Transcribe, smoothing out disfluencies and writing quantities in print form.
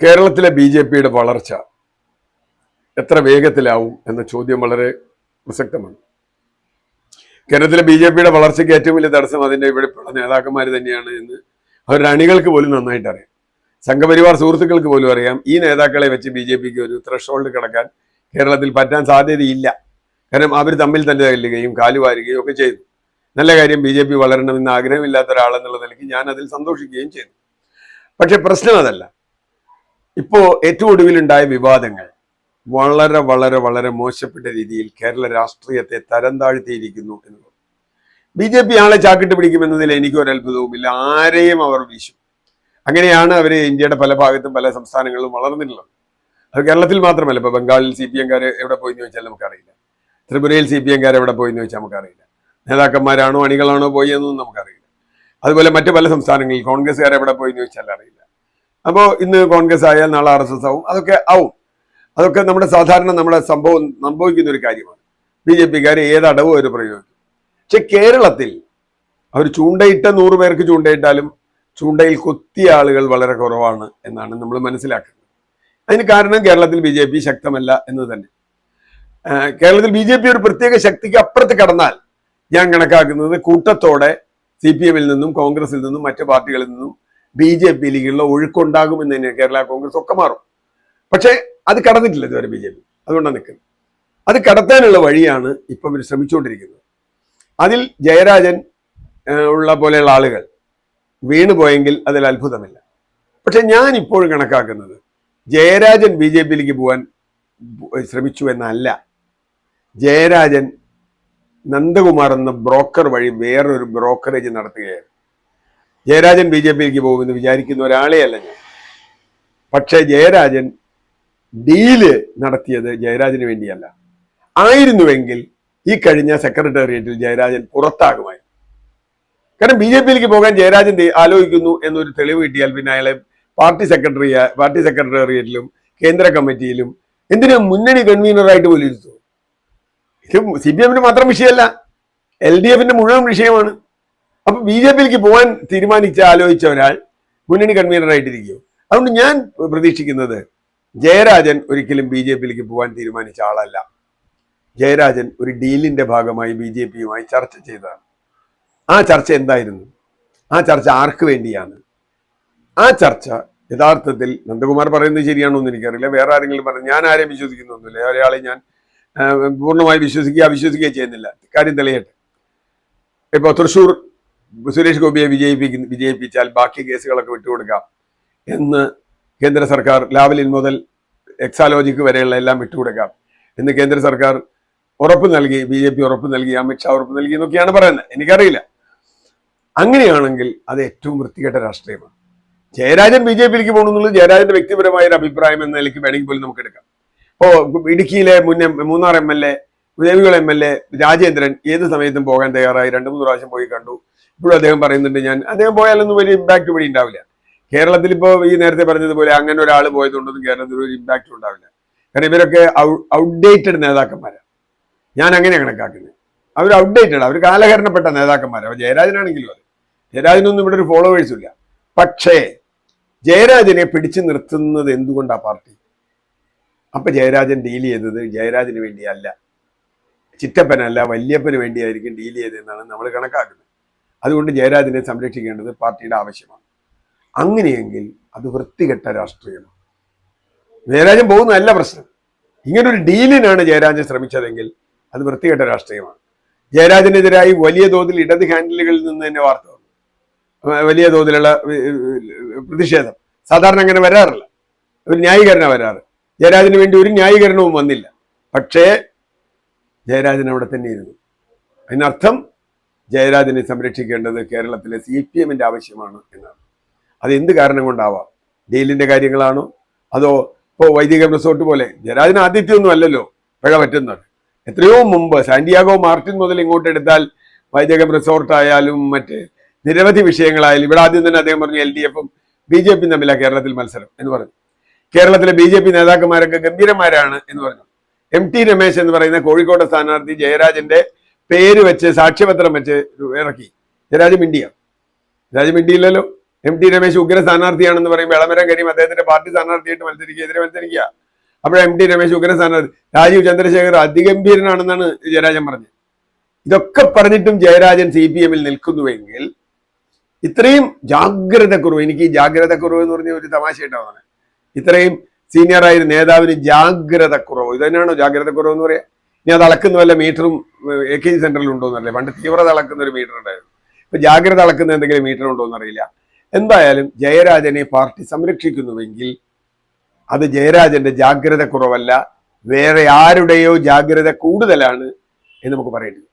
കേരളത്തിലെ ബി.ജെ.പിയുടെ വളർച്ച എത്ര വേഗത്തിലാവും എന്ന ചോദ്യം വളരെ പ്രസക്തമാണ്. കേരളത്തിലെ ബി.ജെ.പിയുടെ വളർച്ചയ്ക്ക് ഏറ്റവും വലിയ തടസ്സം അതിന്റെ ഇവിടെയുള്ള നേതാക്കന്മാർ തന്നെയാണ് എന്ന് അവരുടെ അണികൾക്ക് പോലും നന്നായിട്ട് അറിയാം. സംഘപരിവാർ സുഹൃത്തുക്കൾക്ക് പോലും അറിയാം ഈ നേതാക്കളെ വെച്ച് ബി.ജെ.പിക്ക് ഒരു ത്രഷോൾഡ് കടക്കാൻ കേരളത്തിൽ പറ്റാൻ സാധ്യതയില്ല. കാരണം അവർ തമ്മിൽ തന്നെ തല്ലുകയും കാലുവാരുകയും ഒക്കെ ചെയ്തു. നല്ല കാര്യം, ബി.ജെ.പി വളരണമെന്ന് ആഗ്രഹമില്ലാത്ത ഒരാളെന്നുള്ള നിലയ്ക്ക് ഞാൻ അതിൽ സന്തോഷിക്കുകയും ചെയ്തു. പക്ഷെ പ്രശ്നം അതല്ല. ഇപ്പോ ഏറ്റവും ഒടുവിലുണ്ടായ വിവാദങ്ങൾ വളരെ വളരെ വളരെ മോശപ്പെട്ട രീതിയിൽ കേരള രാഷ്ട്രീയത്തെ തരം താഴ്ത്തിയിരിക്കുന്നു എന്നുള്ളത്. ബി.ജെ.പി ആളെ ചാക്കിട്ട് പിടിക്കുമെന്നതിൽ എനിക്കൊരു അത്ഭുതവുമില്ല. ആരെയും അവർ വീശും. അങ്ങനെയാണ് അവർ ഇന്ത്യയുടെ പല ഭാഗത്തും പല സംസ്ഥാനങ്ങളിലും വളർന്നിട്ടുള്ളത്. അത് കേരളത്തിൽ മാത്രമല്ല. ഇപ്പൊ ബംഗാളിൽ CPM-കാർ എവിടെ പോയി എന്ന് ചോദിച്ചാൽ നമുക്കറിയില്ല. ത്രിപുരയിൽ CPM-കാർ എവിടെ പോയി എന്ന് ചോദിച്ചാൽ നമുക്കറിയില്ല. നേതാക്കന്മാരാണോ അണികളാണോ പോയി എന്നൊന്നും നമുക്കറിയില്ല. അതുപോലെ മറ്റു പല സംസ്ഥാനങ്ങളിൽ കോൺഗ്രസ്സുകാർ എവിടെ പോയി എന്ന് ചോദിച്ചാൽ അറിയില്ല. അപ്പോൾ ഇന്ന് കോൺഗ്രസ് ആയാൽ നാളെ RSS ആവും. അതൊക്കെ നമ്മുടെ സാധാരണ നമ്മുടെ സംഭവിക്കുന്ന ഒരു കാര്യമാണ്. ബി.ജെ.പിക്കാർ ഏത് അടവും അവർ പ്രയോഗിക്കും. പക്ഷെ കേരളത്തിൽ അവർ ചൂണ്ടയിട്ട 100 പേർക്ക് ചൂണ്ടയിട്ടാലും ചൂണ്ടയിൽ കൊത്തിയ ആളുകൾ വളരെ കുറവാണ് എന്നാണ് നമ്മൾ മനസ്സിലാക്കുന്നത്. അതിന് കാരണം കേരളത്തിൽ ബി.ജെ.പി ശക്തമല്ല എന്ന് തന്നെ. കേരളത്തിൽ ബി.ജെ.പി ഒരു പ്രത്യേക ശക്തിക്ക് അപ്പുറത്ത് കടന്നാൽ ഞാൻ കണക്കാക്കുന്നത് കൂട്ടത്തോടെ CPM-ൽ നിന്നും കോൺഗ്രസിൽ നിന്നും മറ്റു പാർട്ടികളിൽ നിന്നും ബി.ജെ.പിയിലേക്കുള്ള ഒഴുക്കുണ്ടാകുമെന്ന് തന്നെ. കേരള കോൺഗ്രസ് ഒക്കെ മാറും. പക്ഷെ അത് കടന്നിട്ടില്ല ഇതുവരെ ബി.ജെ.പി. അതുകൊണ്ടാണ് നിൽക്കുന്നത്. അത് കടത്താനുള്ള വഴിയാണ് ഇപ്പം ഇവർ ശ്രമിച്ചുകൊണ്ടിരിക്കുന്നത്. അതിൽ ജയരാജൻ ഉള്ള പോലെയുള്ള ആളുകൾ വീണുപോയെങ്കിൽ അതിൽ അത്ഭുതമില്ല. പക്ഷെ ഞാൻ ഇപ്പോഴും കണക്കാക്കുന്നത് ജയരാജൻ ബി.ജെ.പിയിലേക്ക് പോകാൻ ശ്രമിച്ചു എന്നല്ല. ജയരാജൻ നന്ദകുമാർ എന്ന ബ്രോക്കർ വഴി വേറൊരു ബ്രോക്കറേജ് നടത്തുകയാണ്. ജയരാജൻ ബി.ജെ.പിയിലേക്ക് പോകുമെന്ന് വിചാരിക്കുന്ന ഒരാളെ അല്ല ഞാൻ. പക്ഷേ ജയരാജൻ ഡീല് നടത്തിയത് ജയരാജന് വേണ്ടിയല്ല. ആയിരുന്നുവെങ്കിൽ ഈ കഴിഞ്ഞ സെക്രട്ടേറിയറ്റിൽ ജയരാജൻ പുറത്താകുമായി. കാരണം ബി.ജെ.പിയിലേക്ക് പോകാൻ ജയരാജൻ ആലോചിക്കുന്നു എന്നൊരു തെളിവ് കിട്ടിയാൽ പിന്നെ അയാളെ പാർട്ടി സെക്രട്ടേറിയറ്റിലും കേന്ദ്ര കമ്മിറ്റിയിലും എന്തിനും മുന്നണി കൺവീനറായിട്ട് പോലും ഇരുത്തു. ഇത് CPM-ന് മാത്രം വിഷയമല്ല, LDF-ന്റെ മുഴുവൻ വിഷയമാണ്. അപ്പൊ ബി.ജെ.പിയിലേക്ക് പോകാൻ ആലോചിച്ച ഒരാൾ മുന്നണി കൺവീനറായിട്ടിരിക്കുമോ? അതുകൊണ്ട് ഞാൻ പ്രതീക്ഷിക്കുന്നത് ജയരാജൻ ഒരിക്കലും ബി.ജെ.പിയിലേക്ക് പോകാൻ തീരുമാനിച്ച ആളല്ല. ജയരാജൻ ഒരു ഡീലിന്റെ ഭാഗമായി ബി.ജെ.പിയുമായി ചർച്ച ചെയ്തതാണ്. ആ ചർച്ച എന്തായിരുന്നു? ആ ചർച്ച ആർക്ക് വേണ്ടിയാണ്? ആ ചർച്ച യഥാർത്ഥത്തിൽ നന്ദകുമാർ പറയുന്നത് ശരിയാണോ എന്ന് എനിക്കറിയില്ല. വേറെ ആരെങ്കിലും പറഞ്ഞു, ഞാൻ ആരെയും വിശ്വസിക്കുന്നൊന്നുമില്ല. ഒരാളെ ഞാൻ പൂർണ്ണമായി വിശ്വസിക്കുകയോ ചെയ്യുന്നില്ല. കാര്യം തെളിയട്ടെ. ഇപ്പൊ തൃശ്ശൂർ സുരേഷ് ഗോപിയെ വിജയിപ്പിച്ചാൽ ബാക്കി കേസുകളൊക്കെ വിട്ടുകൊടുക്കാം എന്ന് കേന്ദ്ര സർക്കാർ, ലാവലിൻ മുതൽ എക്സാലോജിക്ക് വരെയുള്ള എല്ലാം വിട്ടുകൊടുക്കാം എന്ന് കേന്ദ്ര സർക്കാർ ഉറപ്പ് നൽകി, ബി.ജെ.പി ഉറപ്പ് നൽകി, അമിത്ഷാ ഉറപ്പ് നൽകി എന്നൊക്കെയാണ് പറയുന്നത്. എനിക്കറിയില്ല. അങ്ങനെയാണെങ്കിൽ അത് ഏറ്റവും വൃത്തികെട്ട രാഷ്ട്രീയമാണ്. ജയരാജൻ ബി.ജെ.പിയിലേക്ക് പോകണമെന്നുള്ളത് ജയരാജന്റെ വ്യക്തിപരമായ ഒരു അഭിപ്രായം എന്ന നിലയ്ക്ക് വേണമെങ്കിൽ പോലും നമുക്ക് എടുക്കാം. ഇപ്പോ ഇടുക്കിയിലെ മൂന്നാർ MLA, ദേവികുളം MLA രാജേന്ദ്രൻ ഏത് സമയത്തും പോകാൻ തയ്യാറായി. 2-3 പ്രാവശ്യം പോയി കണ്ടു. ഇപ്പോഴും അദ്ദേഹം പറയുന്നുണ്ട് അദ്ദേഹം പോയാലൊന്നും വലിയ ഇമ്പാക്ട് ഇവിടെ ഉണ്ടാവില്ല. കേരളത്തിൽ ഇപ്പോൾ ഈ നേരത്തെ പറഞ്ഞതുപോലെ അങ്ങനെ ഒരാൾ പോയതുകൊണ്ടൊന്നും കേരളത്തിൽ ഒരു ഇമ്പാക്റ്റും ഉണ്ടാവില്ല. കാരണം ഇവരൊക്കെ ഔട്ട്ഡേറ്റഡ് നേതാക്കന്മാരാണ്. ഞാൻ അങ്ങനെ കണക്കാക്കുന്നത്. അവർ ഔട്ട്ഡേറ്റഡ്, അവർ കാലഹരണപ്പെട്ട നേതാക്കന്മാരാണ്. അപ്പോൾ ജയരാജനാണെങ്കിലും അതെ, ജയരാജനൊന്നും ഇവിടെ ഒരു ഫോളോവേഴ്സും ഇല്ല. പക്ഷേ ജയരാജനെ പിടിച്ചു നിർത്തുന്നത് എന്തുകൊണ്ടാണ് പാർട്ടി? അപ്പൊ ജയരാജൻ ഡീൽ ചെയ്തത് ജയരാജന് വേണ്ടിയല്ല, ചിറ്റപ്പനല്ല വല്യപ്പന് വേണ്ടിയായിരിക്കും ഡീൽ ചെയ്തതെന്നാണ് നമ്മൾ കണക്കാക്കുന്നത്. അതുകൊണ്ട് ജയരാജനെ സംരക്ഷിക്കേണ്ടത് പാർട്ടിയുടെ ആവശ്യമാണ്. അങ്ങനെയെങ്കിൽ അത് വൃത്തികെട്ട രാഷ്ട്രീയമാണ്. ജയരാജൻ പോകുന്നതല്ല പ്രശ്നം. ഇങ്ങനൊരു ഡീലിനാണ് ജയരാജൻ ശ്രമിച്ചതെങ്കിൽ അത് വൃത്തികെട്ട രാഷ്ട്രീയമാണ്. ജയരാജനെതിരായി വലിയ തോതിൽ ഇടത് ഹാൻഡിലുകളിൽ നിന്ന് തന്നെ വാർത്ത വന്നു. വലിയ തോതിലുള്ള പ്രതിഷേധം. സാധാരണ അങ്ങനെ വരാറില്ല. ഒരു ന്യായീകരണം വരാറ്. ജയരാജന് വേണ്ടി ഒരു ന്യായീകരണവും വന്നില്ല. പക്ഷേ ജയരാജൻ അവിടെ തന്നെ ഇരുന്നു. അതിനർത്ഥം ജയരാജനെ സംരക്ഷിക്കേണ്ടത് കേരളത്തിലെ CPM-ന്റെ ആവശ്യമാണ് എന്നാണ്. അത് എന്ത് കാരണം കൊണ്ടാവാം? ഡീലിന്റെ കാര്യങ്ങളാണോ? അതോ ഇപ്പോൾ വൈദികം റിസോർട്ട് പോലെ ജയരാജന് ആദ്യത്തെയൊന്നും അല്ലല്ലോ പിഴ പറ്റുന്നത്. എത്രയോ മുമ്പ് സാന്റിയാഗോ മാർട്ടിൻ മുതൽ ഇങ്ങോട്ട് എടുത്താൽ വൈദികം റിസോർട്ട് ആയാലും മറ്റ് നിരവധി വിഷയങ്ങളായാലും ഇവിടെ ആദ്യം തന്നെ അദ്ദേഹം പറഞ്ഞു LDF-ഉം ബി.ജെ.പിയും തമ്മിലാണ് കേരളത്തിൽ മത്സരം എന്ന് പറഞ്ഞു. കേരളത്തിലെ ബി.ജെ.പി നേതാക്കന്മാരൊക്കെ ഗംഭീരന്മാരാണ് എന്ന് പറഞ്ഞു. MT രമേശ് എന്ന് പറയുന്ന കോഴിക്കോട്ടെ സ്ഥാനാർത്ഥി ജയരാജന്റെ പേര് വെച്ച് സാക്ഷ്യപത്രം വെച്ച് ഇറക്കി. ജയരാജ് മിണ്ടിയില്ലല്ലോ. MT രമേശ് ഉഗ്ര സ്ഥാനാർത്ഥിയാണെന്ന് പറയുമ്പോൾ എളമരം കരീം അദ്ദേഹത്തിന്റെ പാർട്ടി സ്ഥാനാർത്ഥിയായിട്ട് എതിരെ മത്സരിക്കുക. അപ്പോൾ MT രമേശ് ഉഗ്ര സ്ഥാനാർത്ഥി, രാജീവ് ചന്ദ്രശേഖർ അതിഗംഭീരനാണെന്നാണ് ജയരാജൻ പറഞ്ഞത്. ഇതൊക്കെ പറഞ്ഞിട്ടും ജയരാജൻ CPM നിൽക്കുന്നുവെങ്കിൽ ഇത്രയും ജാഗ്രതക്കുറവ്, എനിക്ക് ഈ ജാഗ്രതക്കുറവ് എന്ന് പറഞ്ഞ ഒരു തമാശയായിട്ടാണ്, ഇത്രയും സീനിയറായ ഒരു നേതാവിന് ജാഗ്രതക്കുറവ്, ഇത് തന്നെയാണോ ജാഗ്രതക്കുറവ് എന്ന് പറയാം? ഇനി അത് അളക്കുന്ന വല്ല മീറ്ററും AKG സെന്ററിൽ ഉണ്ടോ എന്നറിയില്ല. പണ്ട് തീവ്രത അളക്കുന്ന ഒരു മീറ്റർ ഉണ്ടായിരുന്നു, ഇപ്പൊ ജാഗ്രത അളക്കുന്ന എന്തെങ്കിലും മീറ്റർ ഉണ്ടോ എന്നറിയില്ല. എന്തായാലും ജയരാജനെ പാർട്ടി സംരക്ഷിക്കുന്നുവെങ്കിൽ അത് ജയരാജന്റെ ജാഗ്രത കുറവല്ല, വേറെ ആരുടെയോ ജാഗ്രത കൂടുതലാണ് എന്ന് നമുക്ക് പറയേണ്ടി വരും.